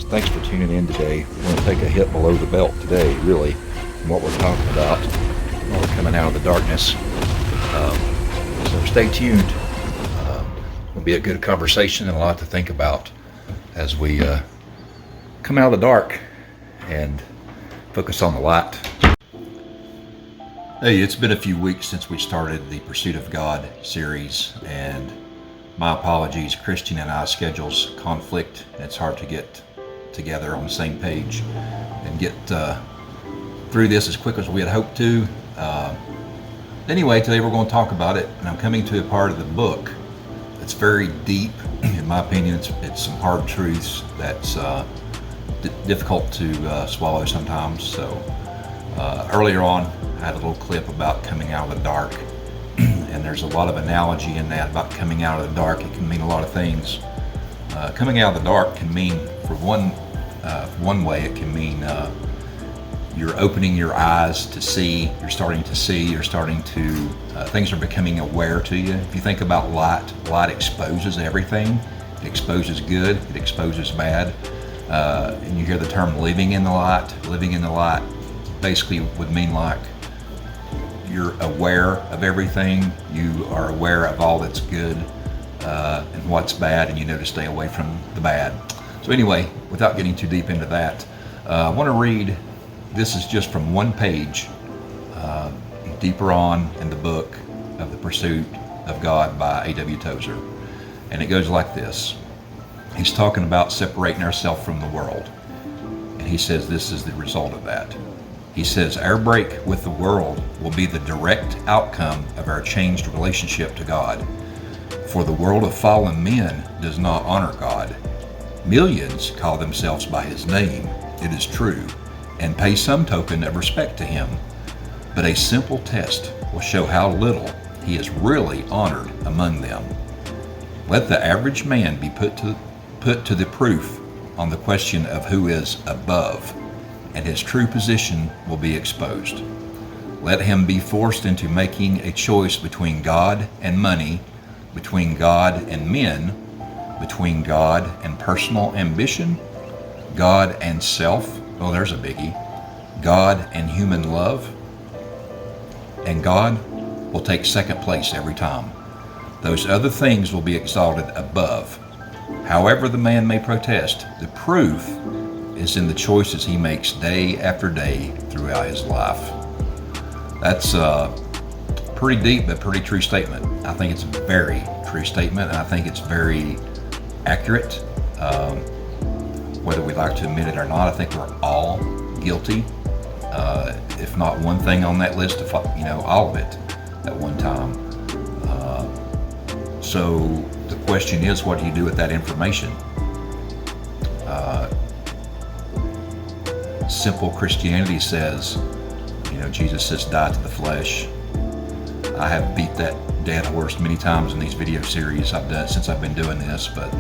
Thanks for tuning in today. We're going to take a hit below the belt today, really, from what we're talking about while we're coming out of the darkness. So stay tuned. It'll be a good conversation and a lot to think about as we come out of the dark and focus on the light. Hey, it's been a few weeks since we started the Pursuit of God series, and my apologies, Christian and I's schedules conflict. It's hard to get together on the same page and get through this as quick as we had hoped to. Anyway, today we're going to talk about it, and I'm coming to a part of the book that's very deep. In my opinion, it's some hard truths that's difficult to swallow sometimes. So earlier on, I had a little clip about coming out of the dark, and there's a lot of analogy in that about coming out of the dark. It can mean a lot of things. Coming out of the dark can mean, for one way, it can mean you're opening your eyes to see, you're starting to see, you're starting to, things are becoming aware to you. If you think about light exposes everything. It exposes good, it exposes bad. And you hear the term living in the light. Living in the light basically would mean like you're aware of everything, you are aware of all that's good and what's bad, and you know to stay away from the bad. So anyway, without getting too deep into that, I want to read, this is just from one page, deeper on in the book of The Pursuit of God by A.W. Tozer. And it goes like this. He's talking about separating ourselves from the world. And he says this is the result of that. He says, our break with the world will be the direct outcome of our changed relationship to God. For the world of fallen men does not honor God. Millions call themselves by his name, it is true, and pay some token of respect to him. But a simple test will show how little he is really honored among them. Let the average man be put to the proof on the question of who is above, and his true position will be exposed. Let him be forced into making a choice between God and money, between God and men, between God and personal ambition, God and self, oh there's a biggie, God and human love, and God will take second place every time. Those other things will be exalted above. However the man may protest, the proof is in the choices he makes day after day throughout his life. That's a pretty deep but pretty true statement. I think it's a very true statement, and I think it's very accurate. Whether we like to admit it or not, I think we're all guilty, if not one thing on that list, of all of it at one time. So the question is, what do you do with that information? Simple Christianity says, Jesus says, die to the flesh. I have beat that dead horse many times in these video series I've done since I've been doing this, but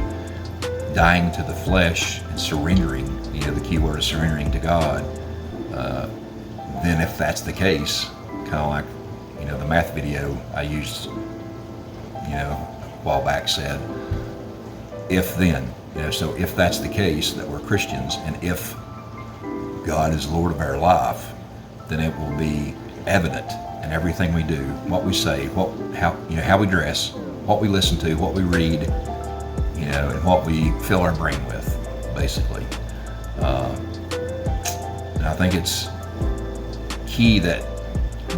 dying to the flesh and surrendering, the key word is surrendering to God, then if that's the case, kind of like, the math video I used, a while back said, if then, so if that's the case, that we're Christians, and if God is Lord of our life, then it will be evident in everything we do, what we say, how we dress, what we listen to, what we read, and what we fill our brain with, basically. And I think it's key that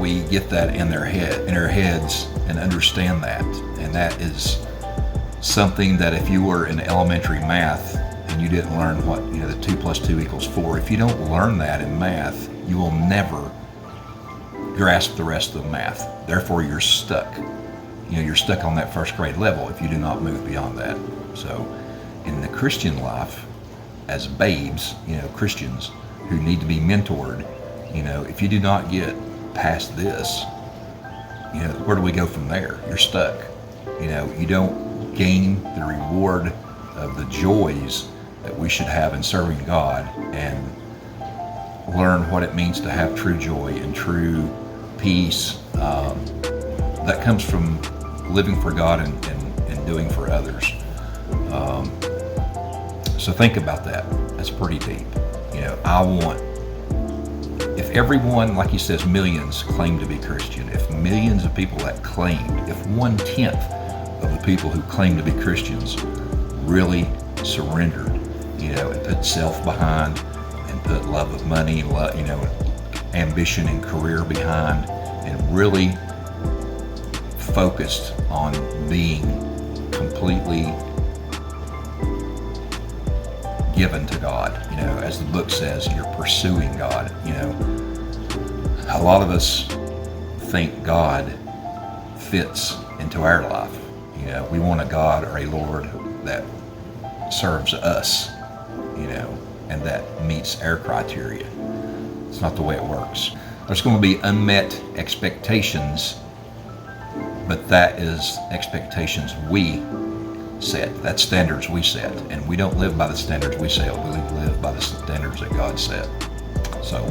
we get that in our heads and understand that. And that is something that if you were in elementary math and you didn't learn what, the 2 + 2 = 4, if you don't learn that in math, you will never grasp the rest of the math. Therefore, you're stuck. You're stuck on that first grade level if you do not move beyond that. So in the Christian life, as babes, Christians who need to be mentored, if you do not get past this, where do we go from there? You're stuck. You don't gain the reward of the joys that we should have in serving God and learn what it means to have true joy and true peace that comes from living for God and doing for others. So think about that. That's pretty deep. I want, if everyone, like he says, millions claim to be Christian, if millions of people that claimed, if 1/10 of the people who claim to be Christians really surrendered, and put self behind and put love of money, ambition and career behind, and really focused on being completely given to God, as the book says, you're pursuing God. A lot of us think God fits into our life. We want a God or a Lord that serves us, and that meets our criteria. It's not the way it works. There's going to be unmet expectations, but that is expectations we set. That's standards we set, and we don't live by the standards we set. We live by the standards that God set. So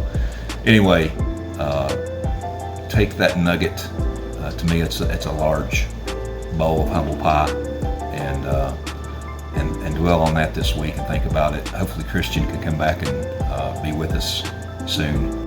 anyway, take that nugget. To me, it's a large bowl of humble pie, and dwell on that this week and think about it. Hopefully Christian can come back and be with us soon.